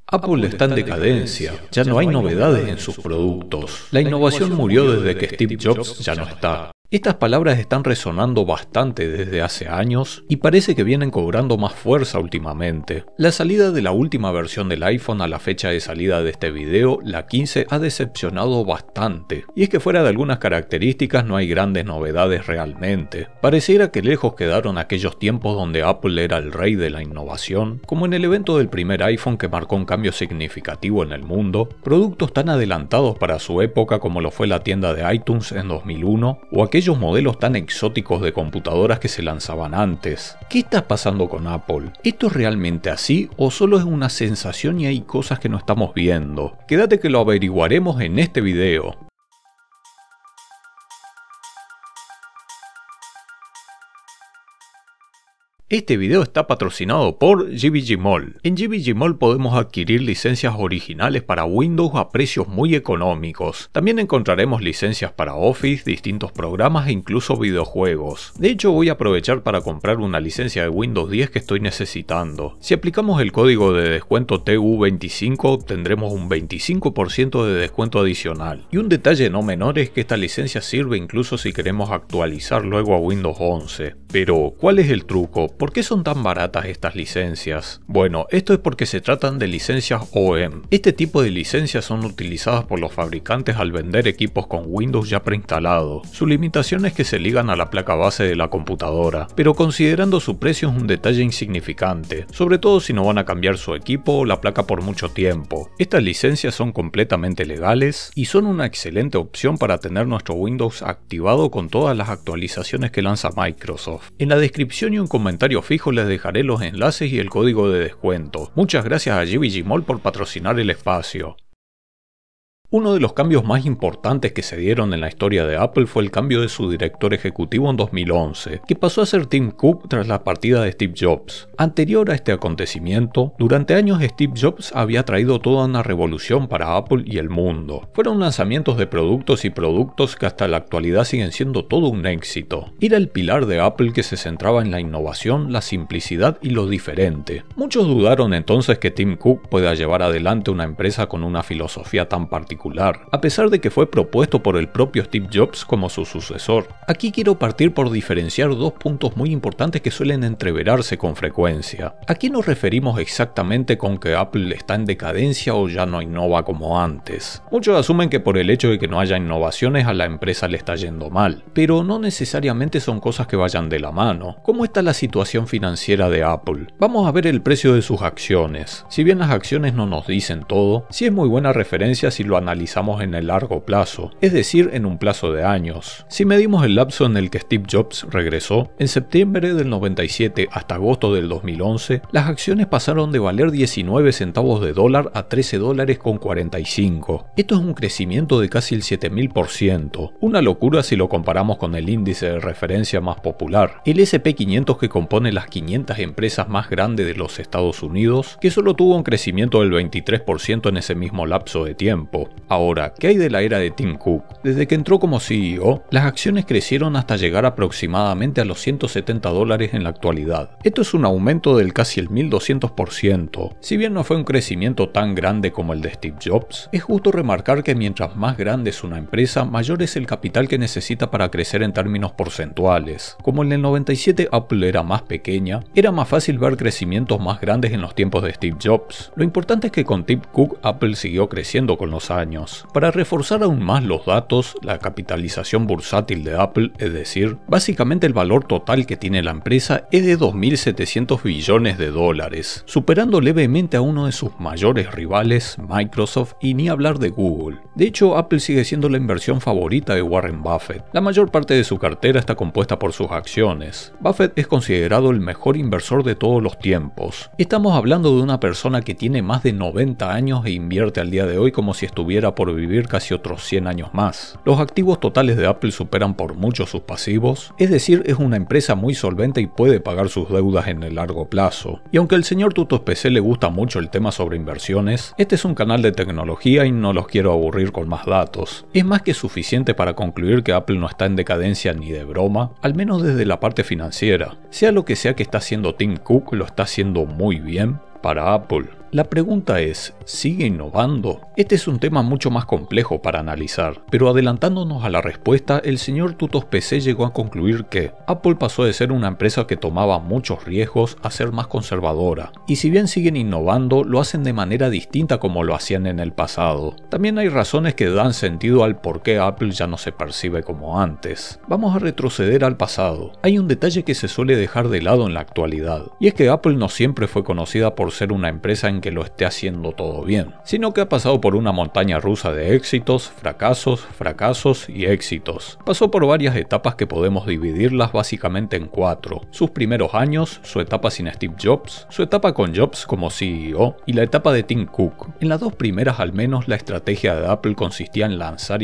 Apple está en decadencia, ya no hay novedades en sus productos. La innovación murió desde que Steve Jobs ya no está. Estas palabras están resonando bastante desde hace años y parece que vienen cobrando más fuerza últimamente. La salida de la última versión del iPhone a la fecha de salida de este video, la 15, ha decepcionado bastante. Y es que fuera de algunas características no hay grandes novedades realmente. Pareciera que lejos quedaron aquellos tiempos donde Apple era el rey de la innovación, como en el evento del primer iPhone que marcó un cambio significativo en el mundo, productos tan adelantados para su época como lo fue la tienda de iTunes en 2001, o aquellos modelos tan exóticos de computadoras que se lanzaban antes. ¿Qué está pasando con Apple? ¿Esto es realmente así o solo es una sensación y hay cosas que no estamos viendo? Quédate que lo averiguaremos en este video. Este video está patrocinado por GBG Mall. En GBG Mall podemos adquirir licencias originales para Windows a precios muy económicos. También encontraremos licencias para Office, distintos programas e incluso videojuegos. De hecho, voy a aprovechar para comprar una licencia de Windows 10 que estoy necesitando. Si aplicamos el código de descuento TU25 obtendremos un 25% de descuento adicional. Y un detalle no menor es que esta licencia sirve incluso si queremos actualizar luego a Windows 11. Pero, ¿cuál es el truco? ¿Por qué son tan baratas estas licencias? Bueno, esto es porque se tratan de licencias OEM. Este tipo de licencias son utilizadas por los fabricantes al vender equipos con Windows ya preinstalado. Su limitación es que se ligan a la placa base de la computadora, pero considerando su precio es un detalle insignificante, sobre todo si no van a cambiar su equipo o la placa por mucho tiempo. Estas licencias son completamente legales y son una excelente opción para tener nuestro Windows activado con todas las actualizaciones que lanza Microsoft. En la descripción y un comentario fijo les dejaré los enlaces y el código de descuento. Muchas gracias a GBG Mall por patrocinar el espacio. Uno de los cambios más importantes que se dieron en la historia de Apple fue el cambio de su director ejecutivo en 2011, que pasó a ser Tim Cook tras la partida de Steve Jobs. Anterior a este acontecimiento, durante años Steve Jobs había traído toda una revolución para Apple y el mundo. Fueron lanzamientos de productos y productos que hasta la actualidad siguen siendo todo un éxito. Era el pilar de Apple que se centraba en la innovación, la simplicidad y lo diferente. Muchos dudaron entonces que Tim Cook pueda llevar adelante una empresa con una filosofía tan particular, a pesar de que fue propuesto por el propio Steve Jobs como su sucesor. Aquí quiero partir por diferenciar dos puntos muy importantes que suelen entreverarse con frecuencia. ¿A qué nos referimos exactamente con que Apple está en decadencia o ya no innova como antes? Muchos asumen que por el hecho de que no haya innovaciones a la empresa le está yendo mal, pero no necesariamente son cosas que vayan de la mano. ¿Cómo está la situación financiera de Apple? Vamos a ver el precio de sus acciones. Si bien las acciones no nos dicen todo, sí es muy buena referencia si lo analizamos en el largo plazo, es decir, en un plazo de años. Si medimos el lapso en el que Steve Jobs regresó, en septiembre del 97 hasta agosto del 2011, las acciones pasaron de valer 19 centavos de dólar a 13 dólares con 45. Esto es un crecimiento de casi el 7000%, una locura si lo comparamos con el índice de referencia más popular, el S&P 500 que compone las 500 empresas más grandes de los Estados Unidos, que solo tuvo un crecimiento del 23% en ese mismo lapso de tiempo. Ahora, ¿qué hay de la era de Tim Cook? Desde que entró como CEO, las acciones crecieron hasta llegar aproximadamente a los 170 dólares en la actualidad. Esto es un aumento del casi el 1200%. Si bien no fue un crecimiento tan grande como el de Steve Jobs, es justo remarcar que mientras más grande es una empresa, mayor es el capital que necesita para crecer en términos porcentuales. Como en el 97 Apple era más pequeña, era más fácil ver crecimientos más grandes en los tiempos de Steve Jobs. Lo importante es que con Tim Cook Apple siguió creciendo con los años. Para reforzar aún más los datos, la capitalización bursátil de Apple, es decir, básicamente el valor total que tiene la empresa, es de 2.700 billones de dólares, superando levemente a uno de sus mayores rivales, Microsoft, y ni hablar de Google. De hecho, Apple sigue siendo la inversión favorita de Warren Buffett. La mayor parte de su cartera está compuesta por sus acciones. Buffett es considerado el mejor inversor de todos los tiempos. Estamos hablando de una persona que tiene más de 90 años e invierte al día de hoy como si estuviera por vivir casi otros 100 años más. Los activos totales de Apple superan por mucho sus pasivos, es decir, es una empresa muy solvente y puede pagar sus deudas en el largo plazo. Y aunque al señor Tutos PC le gusta mucho el tema sobre inversiones, este es un canal de tecnología y no los quiero aburrir con más datos. Es más que suficiente para concluir que Apple no está en decadencia ni de broma, al menos desde la parte financiera. Sea lo que sea que está haciendo Tim Cook, lo está haciendo muy bien para Apple. La pregunta es, ¿sigue innovando? Este es un tema mucho más complejo para analizar, pero adelantándonos a la respuesta, el señor Tutos PC llegó a concluir que Apple pasó de ser una empresa que tomaba muchos riesgos a ser más conservadora, y si bien siguen innovando, lo hacen de manera distinta como lo hacían en el pasado. También hay razones que dan sentido al por qué Apple ya no se percibe como antes. Vamos a retroceder al pasado. Hay un detalle que se suele dejar de lado en la actualidad, y es que Apple no siempre fue conocida por ser una empresa en que lo esté haciendo todo bien, sino que ha pasado por una montaña rusa de éxitos, fracasos y éxitos. Pasó por varias etapas que podemos dividirlas básicamente en 4. Sus primeros años, su etapa sin Steve Jobs, su etapa con Jobs como CEO y la etapa de Tim Cook. En las dos primeras al menos la estrategia de Apple consistía en lanzar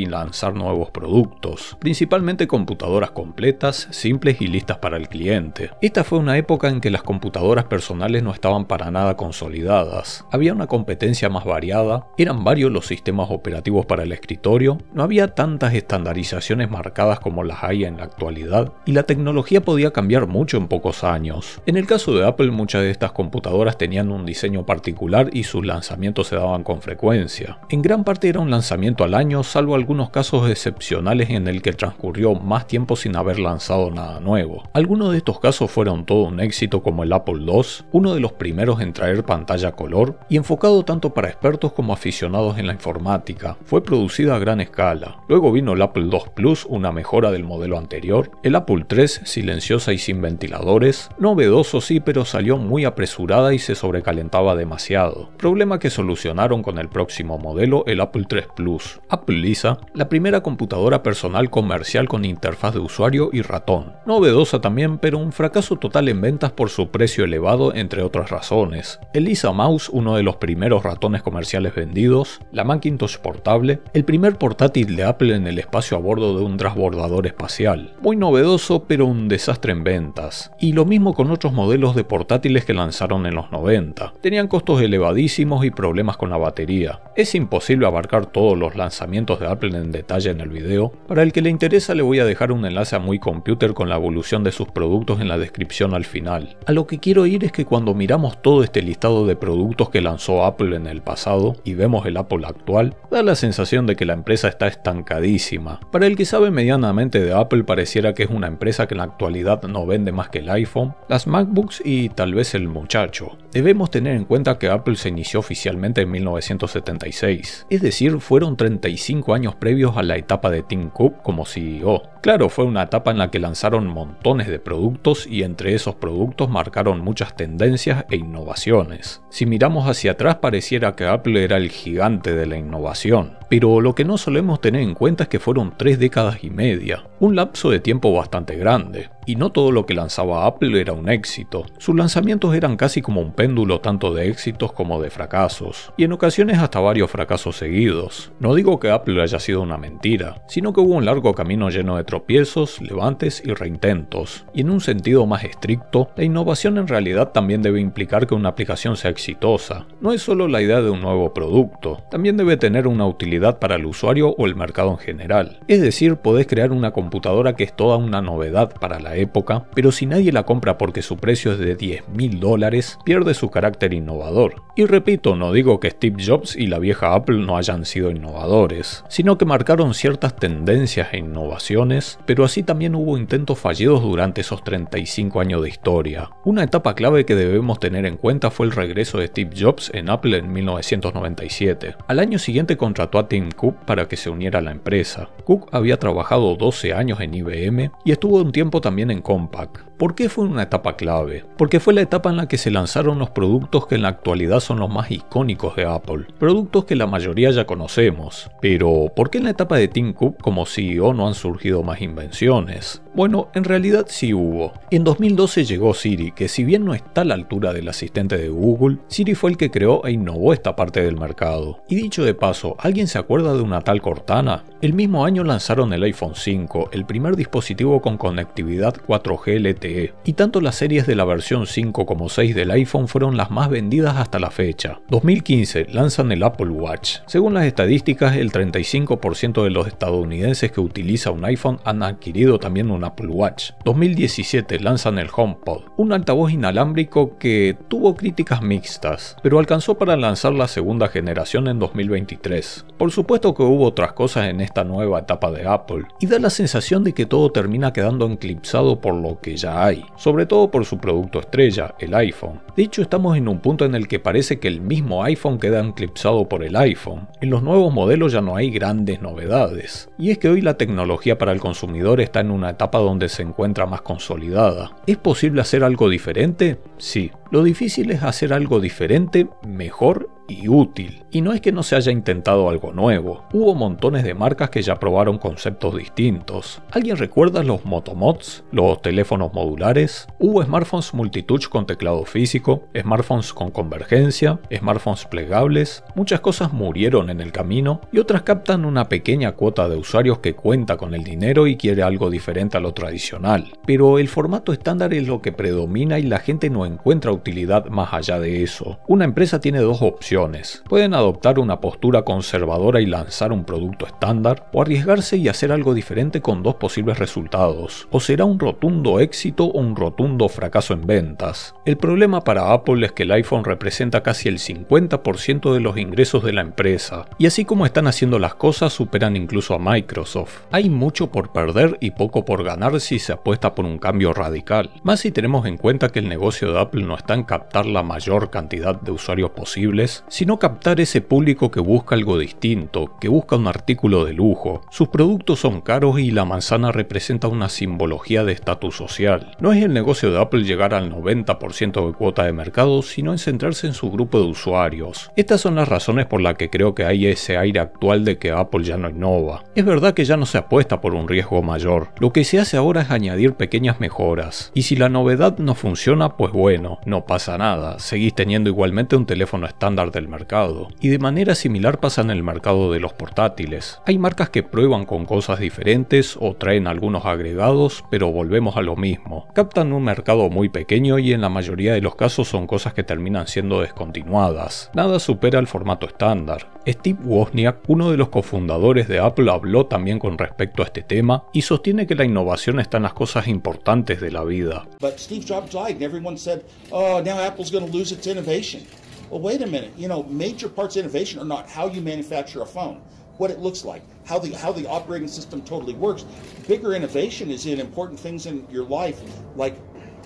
nuevos productos, principalmente computadoras completas, simples y listas para el cliente. Esta fue una época en que las computadoras personales no estaban para nada consolidadas. Había una competencia más variada, eran varios los sistemas operativos para el escritorio, no había tantas estandarizaciones marcadas como las hay en la actualidad, y la tecnología podía cambiar mucho en pocos años. En el caso de Apple, muchas de estas computadoras tenían un diseño particular y sus lanzamientos se daban con frecuencia. En gran parte era un lanzamiento al año, salvo algunos casos excepcionales en el que transcurrió más tiempo sin haber lanzado nada nuevo. Algunos de estos casos fueron todo un éxito, como el Apple II, uno de los primeros en traer pantalla a color y enfocado tanto para expertos como aficionados en la informática. Fue producida a gran escala. Luego vino el Apple II Plus, una mejora del modelo anterior, el Apple III, silenciosa y sin ventiladores, novedoso sí, pero salió muy apresurada y se sobrecalentaba demasiado, problema que solucionaron con el próximo modelo, el Apple III Plus. Apple Lisa, la primera computadora personal comercial con interfaz de usuario y ratón, novedosa también, pero un fracaso total en ventas por su precio elevado, entre otras razones. El Lisa Mouse, uno de los primeros ratones comerciales vendidos, la Macintosh portable, el primer portátil de Apple en el espacio a bordo de un transbordador espacial, muy novedoso pero un desastre en ventas, y lo mismo con otros modelos de portátiles que lanzaron en los 90, tenían costos elevadísimos y problemas con la batería. Es imposible abarcar todos los lanzamientos de Apple en detalle en el video, para el que le interesa le voy a dejar un enlace a Muy Computer con la evolución de sus productos en la descripción al final. A lo que quiero ir es que cuando miramos todo este listado de productos que lanzó Apple en el pasado y vemos el Apple actual, da la sensación de que la empresa está estancadísima. Para el que sabe medianamente de Apple, pareciera que es una empresa que en la actualidad no vende más que el iPhone, las MacBooks y tal vez el muchacho. Debemos tener en cuenta que Apple se inició oficialmente en 1976, es decir, fueron 35 años previos a la etapa de Tim Cook como CEO. Claro, fue una etapa en la que lanzaron montones de productos y entre esos productos marcaron muchas tendencias e innovaciones. Si miramos hacia atrás pareciera que Apple era el gigante de la innovación, pero lo que no solemos tener en cuenta es que fueron 3 décadas y media, un lapso de tiempo bastante grande. Y no todo lo que lanzaba Apple era un éxito. Sus lanzamientos eran casi como un péndulo tanto de éxitos como de fracasos, y en ocasiones hasta varios fracasos seguidos. No digo que Apple haya sido una mentira, sino que hubo un largo camino lleno de tropiezos, levantes y reintentos. Y en un sentido más estricto, la innovación en realidad también debe implicar que una aplicación sea exitosa. No es solo la idea de un nuevo producto, también debe tener una utilidad para el usuario o el mercado en general. Es decir, podés crear una computadora que es toda una novedad para la época, pero si nadie la compra porque su precio es de $10.000, pierde su carácter innovador. Y repito, no digo que Steve Jobs y la vieja Apple no hayan sido innovadores, sino que marcaron ciertas tendencias e innovaciones, pero así también hubo intentos fallidos durante esos 35 años de historia. Una etapa clave que debemos tener en cuenta fue el regreso de Steve Jobs en Apple en 1997. Al año siguiente contrató a Tim Cook para que se uniera a la empresa. Cook había trabajado 12 años en IBM y estuvo un tiempo también en Compaq. ¿Por qué fue una etapa clave? Porque fue la etapa en la que se lanzaron los productos que en la actualidad son los más icónicos de Apple, productos que la mayoría ya conocemos. Pero, ¿por qué en la etapa de Tim Cook como CEO no han surgido más invenciones? Bueno, en realidad sí hubo. En 2012 llegó Siri, que si bien no está a la altura del asistente de Google, Siri fue el que creó e innovó esta parte del mercado. Y dicho de paso, ¿alguien se acuerda de una tal Cortana? El mismo año lanzaron el iPhone 5, el primer dispositivo con conectividad 4G LTE, y tanto las series de la versión 5 como 6 del iPhone fueron las más vendidas hasta la fecha. 2015 lanzan el Apple Watch. Según las estadísticas, el 35% de los estadounidenses que utiliza un iPhone han adquirido también un con Apple Watch. 2017 lanzan el HomePod, un altavoz inalámbrico que tuvo críticas mixtas, pero alcanzó para lanzar la segunda generación en 2023. Por supuesto que hubo otras cosas en esta nueva etapa de Apple, y da la sensación de que todo termina quedando eclipsado por lo que ya hay, sobre todo por su producto estrella, el iPhone. De hecho, estamos en un punto en el que parece que el mismo iPhone queda eclipsado por el iPhone. En los nuevos modelos ya no hay grandes novedades, y es que hoy la tecnología para el consumidor está en una etapa donde se encuentra más consolidada. ¿Es posible hacer algo diferente? Sí. Lo difícil es hacer algo diferente, mejor y útil. Y no es que no se haya intentado algo nuevo. Hubo montones de marcas que ya probaron conceptos distintos. ¿Alguien recuerda los Motomods? ¿Los teléfonos modulares? Hubo smartphones multitouch con teclado físico, smartphones con convergencia, smartphones plegables. Muchas cosas murieron en el camino y otras captan una pequeña cuota de usuarios que cuenta con el dinero y quiere algo diferente a lo tradicional. Pero el formato estándar es lo que predomina y la gente no encuentra utilidad más allá de eso. Una empresa tiene dos opciones. Pueden adoptar una postura conservadora y lanzar un producto estándar, o arriesgarse y hacer algo diferente con dos posibles resultados. O será un rotundo éxito o un rotundo fracaso en ventas. El problema para Apple es que el iPhone representa casi el 50% de los ingresos de la empresa, y así como están haciendo las cosas superan incluso a Microsoft. Hay mucho por perder y poco por ganar si se apuesta por un cambio radical, más si tenemos en cuenta que el negocio de Apple no está en captar la mayor cantidad de usuarios posibles, sino captar ese público que busca algo distinto, que busca un artículo de lujo. Sus productos son caros y la manzana representa una simbología de estatus social. No es el negocio de Apple llegar al 90% de cuota de mercado, sino en centrarse en su grupo de usuarios. Estas son las razones por las que creo que hay ese aire actual de que Apple ya no innova. Es verdad que ya no se apuesta por un riesgo mayor. Lo que se hace ahora es añadir pequeñas mejoras. Y si la novedad no funciona, pues bueno, no pasa nada, seguís teniendo igualmente un teléfono estándar del mercado. Y de manera similar pasa en el mercado de los portátiles. Hay marcas que prueban con cosas diferentes o traen algunos agregados, pero volvemos a lo mismo. Captan un mercado muy pequeño y en la mayoría de los casos son cosas que terminan siendo descontinuadas. Nada supera el formato estándar. Steve Wozniak, uno de los cofundadores de Apple, habló también con respecto a este tema y sostiene que la innovación está en las cosas importantes de la vida. But Steve Jobs died and everyone said, oh, now Apple's going to lose its innovation. Well, wait a minute. Major parts of innovation are not how you manufacture a phone, what it looks like, how the operating system totally works. Bigger innovation is in important things in your life, like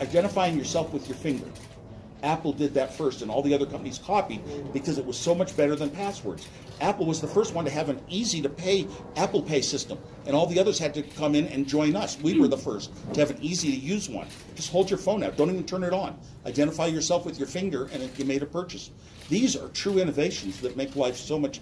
identifying yourself with your finger. Apple did that first, and all the other companies copied because it was so much better than passwords. Apple was the first one to have an easy-to-pay Apple Pay system, and all the others had to come in and join us. We were the first to have an easy-to-use one. Just hold your phone out. Don't even turn it on. Identify yourself with your finger, and you made a purchase. These are true innovations that make life so much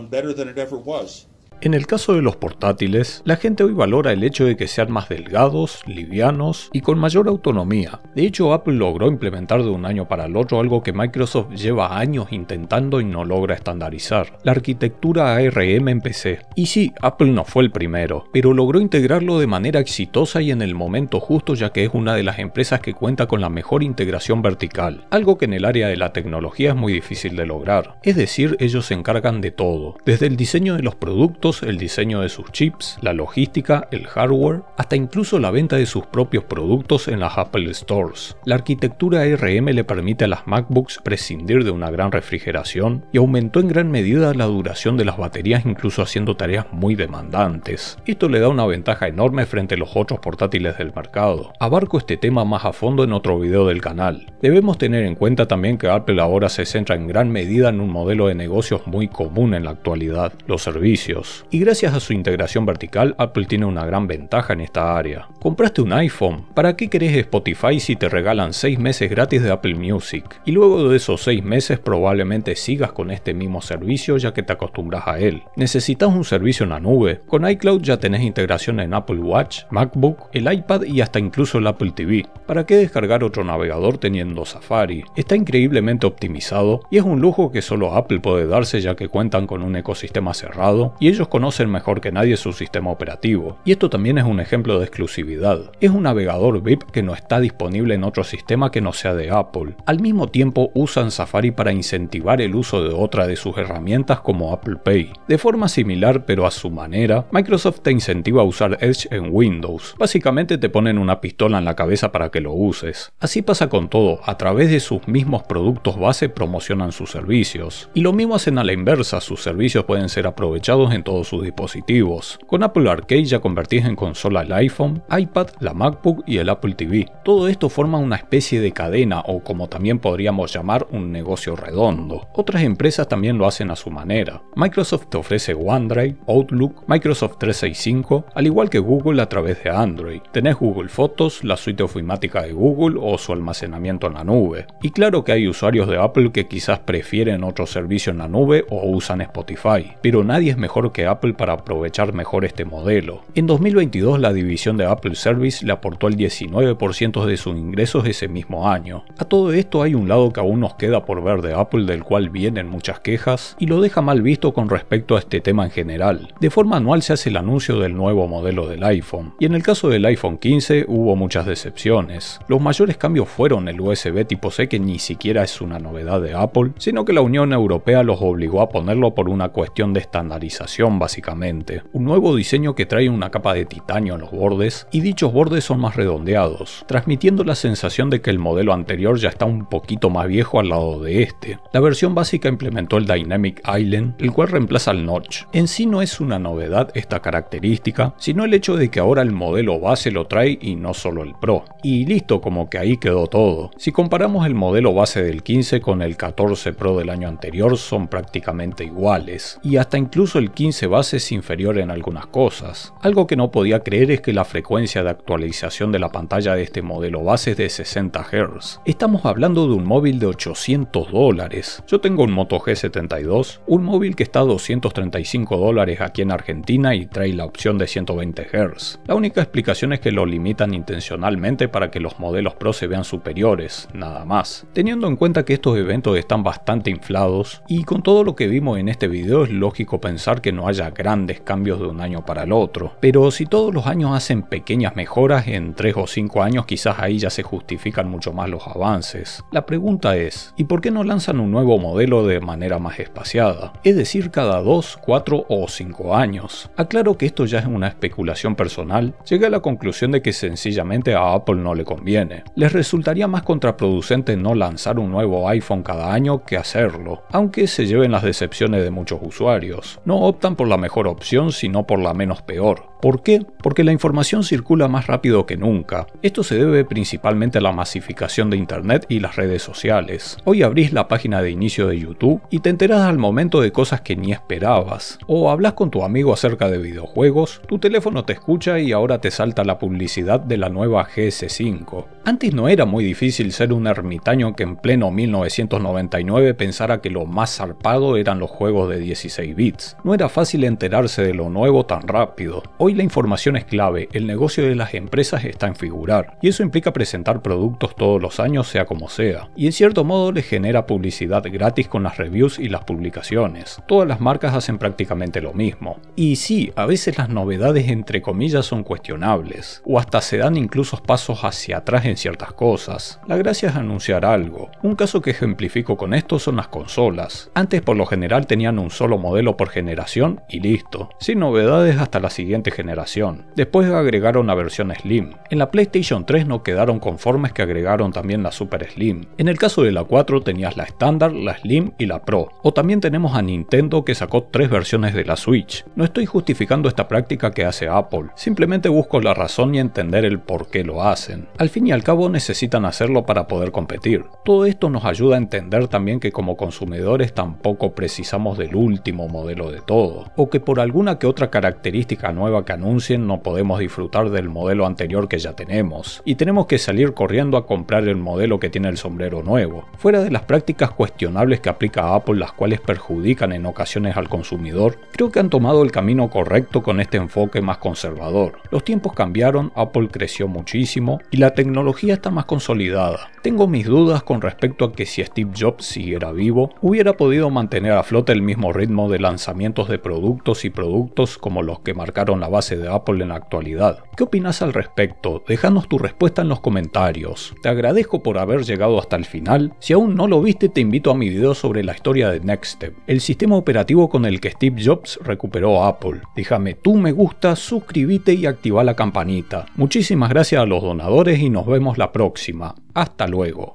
better than it ever was. En el caso de los portátiles, la gente hoy valora el hecho de que sean más delgados, livianos y con mayor autonomía. De hecho, Apple logró implementar de un año para el otro algo que Microsoft lleva años intentando y no logra estandarizar: la arquitectura ARM en PC. Y sí, Apple no fue el primero, pero logró integrarlo de manera exitosa y en el momento justo, ya que es una de las empresas que cuenta con la mejor integración vertical, algo que en el área de la tecnología es muy difícil de lograr. Es decir, ellos se encargan de todo, desde el diseño de los productos, el diseño de sus chips, la logística, el hardware, hasta incluso la venta de sus propios productos en las Apple Stores. La arquitectura ARM le permite a las MacBooks prescindir de una gran refrigeración y aumentó en gran medida la duración de las baterías, incluso haciendo tareas muy demandantes. Esto le da una ventaja enorme frente a los otros portátiles del mercado. Abarco este tema más a fondo en otro video del canal. Debemos tener en cuenta también que Apple ahora se centra en gran medida en un modelo de negocios muy común en la actualidad: los servicios. Y gracias a su integración vertical, Apple tiene una gran ventaja en esta área. ¿Compraste un iPhone? ¿Para qué querés Spotify si te regalan 6 meses gratis de Apple Music? Y luego de esos 6 meses probablemente sigas con este mismo servicio ya que te acostumbras a él. ¿Necesitas un servicio en la nube? Con iCloud ya tenés integración en Apple Watch, MacBook, el iPad y hasta incluso el Apple TV. ¿Para qué descargar otro navegador teniendo Safari? Está increíblemente optimizado y es un lujo que solo Apple puede darse, ya que cuentan con un ecosistema cerrado y ellos conocen mejor que nadie su sistema operativo. Y esto también es un ejemplo de exclusividad accesibilidad. Es un navegador VIP que no está disponible en otro sistema que no sea de Apple. Al mismo tiempo usan Safari para incentivar el uso de otra de sus herramientas como Apple Pay. De forma similar pero a su manera, Microsoft te incentiva a usar Edge en Windows. Básicamente te ponen una pistola en la cabeza para que lo uses. Así pasa con todo, a través de sus mismos productos base promocionan sus servicios. Y lo mismo hacen a la inversa, sus servicios pueden ser aprovechados en todos sus dispositivos. Con Apple Arcade ya convertís en consola el iPhone, iPad, la MacBook y el Apple TV. Todo esto forma una especie de cadena o como también podríamos llamar un negocio redondo. Otras empresas también lo hacen a su manera. Microsoft te ofrece OneDrive, Outlook, Microsoft 365, al igual que Google a través de Android. Tenés Google Fotos, la suite ofimática de Google o su almacenamiento en la nube. Y claro que hay usuarios de Apple que quizás prefieren otro servicio en la nube o usan Spotify, pero nadie es mejor que Apple para aprovechar mejor este modelo. En 2022 la división de Apple Service le aportó el 19% de sus ingresos ese mismo año. A todo esto hay un lado que aún nos queda por ver de Apple del cual vienen muchas quejas y lo deja mal visto con respecto a este tema en general. De forma anual se hace el anuncio del nuevo modelo del iPhone, y en el caso del iPhone 15 hubo muchas decepciones. Los mayores cambios fueron el USB tipo C, que ni siquiera es una novedad de Apple, sino que la Unión Europea los obligó a ponerlo por una cuestión de estandarización básicamente. Un nuevo diseño que trae una capa de titanio en los bordes, y dichos bordes son más redondeados, transmitiendo la sensación de que el modelo anterior ya está un poquito más viejo al lado de este. La versión básica implementó el Dynamic Island, el cual reemplaza el notch. En sí no es una novedad esta característica, sino el hecho de que ahora el modelo base lo trae y no solo el Pro. Y listo, como que ahí quedó todo. Si comparamos el modelo base del 15 con el 14 Pro del año anterior, son prácticamente iguales, y hasta incluso el 15 base es inferior en algunas cosas. Algo que no podía creer es que la frecuencia de actualización de la pantalla de este modelo base es de 60 Hz. Estamos hablando de un móvil de $800. Yo tengo un Moto G72, un móvil que está a $235 aquí en Argentina y trae la opción de 120 Hz. La única explicación es que lo limitan intencionalmente para que los modelos Pro se vean superiores, nada más. Teniendo en cuenta que estos eventos están bastante inflados, y con todo lo que vimos en este video es lógico pensar que no haya grandes cambios de un año para el otro. Pero si todos los años hacen pequeñas mejoras, en 3 o 5 años quizás ahí ya se justifican mucho más los avances. La pregunta es, ¿y por qué no lanzan un nuevo modelo de manera más espaciada? Es decir, cada 2, 4 o 5 años. Aclaro que esto ya es una especulación personal. Llegué a la conclusión de que sencillamente a Apple no le conviene. Les resultaría más contraproducente no lanzar un nuevo iPhone cada año que hacerlo, aunque se lleven las decepciones de muchos usuarios. No optan por la mejor opción, sino por la menos peor. ¿Por qué? Porque la información circula más rápido que nunca. Esto se debe principalmente a la masificación de Internet y las redes sociales. Hoy abrís la página de inicio de YouTube y te enterás al momento de cosas que ni esperabas. O hablas con tu amigo acerca de videojuegos, tu teléfono te escucha y ahora te salta la publicidad de la nueva GS5. Antes no era muy difícil ser un ermitaño que en pleno 1999 pensara que lo más zarpado eran los juegos de 16 bits. No era fácil enterarse de lo nuevo tan rápido. Hoy la información es clave, el negocio de las empresas está en figurar, y eso implica presentar productos todos los años sea como sea, y en cierto modo les genera publicidad gratis con las reviews y las publicaciones. Todas las marcas hacen prácticamente lo mismo. Y sí, a veces las novedades entre comillas son cuestionables, o hasta se dan incluso pasos hacia atrás en ciertas cosas. La gracia es anunciar algo. Un caso que ejemplifico con esto son las consolas. Antes por lo general tenían un solo modelo por generación y listo, sin novedades hasta la siguiente generación. Después agregaron la versión Slim. En la PlayStation 3 no quedaron conformes que agregaron también la Super Slim. En el caso de la 4 tenías la estándar, la Slim y la Pro. O también tenemos a Nintendo que sacó 3 versiones de la Switch. No estoy justificando esta práctica que hace Apple, simplemente busco la razón y entender el por qué lo hacen. Al fin y al cabo necesitan hacerlo para poder competir. Todo esto nos ayuda a entender también que como consumidores tampoco precisamos del último modelo de todo, o que por alguna que otra característica nueva que anuncien no podemos disfrutar del modelo anterior que ya tenemos, y tenemos que salir corriendo a comprar el modelo que tiene el sombrero nuevo. Fuera de las prácticas cuestionables que aplica Apple, las cuales perjudican en ocasiones al consumidor, creo que han tomado el camino correcto con este enfoque más conservador. Los tiempos cambiaron, Apple creció muchísimo y la tecnología está más consolidada. Tengo mis dudas con respecto a que si Steve Jobs siguiera vivo, hubiera podido mantener a flote el mismo ritmo de lanzamientos de productos como los que marcaron la base de Apple en la actualidad. ¿Qué opinas al respecto? Déjanos tu respuesta en los comentarios. Te agradezco por haber llegado hasta el final. Si aún no lo viste, te invito a mi video sobre la historia de Nextstep, el sistema operativo con el que Steve Jobs recuperó a Apple. Déjame tu me gusta, suscríbete y activa la campanita. Muchísimas gracias a los donadores y nos vemos la próxima. Hasta luego.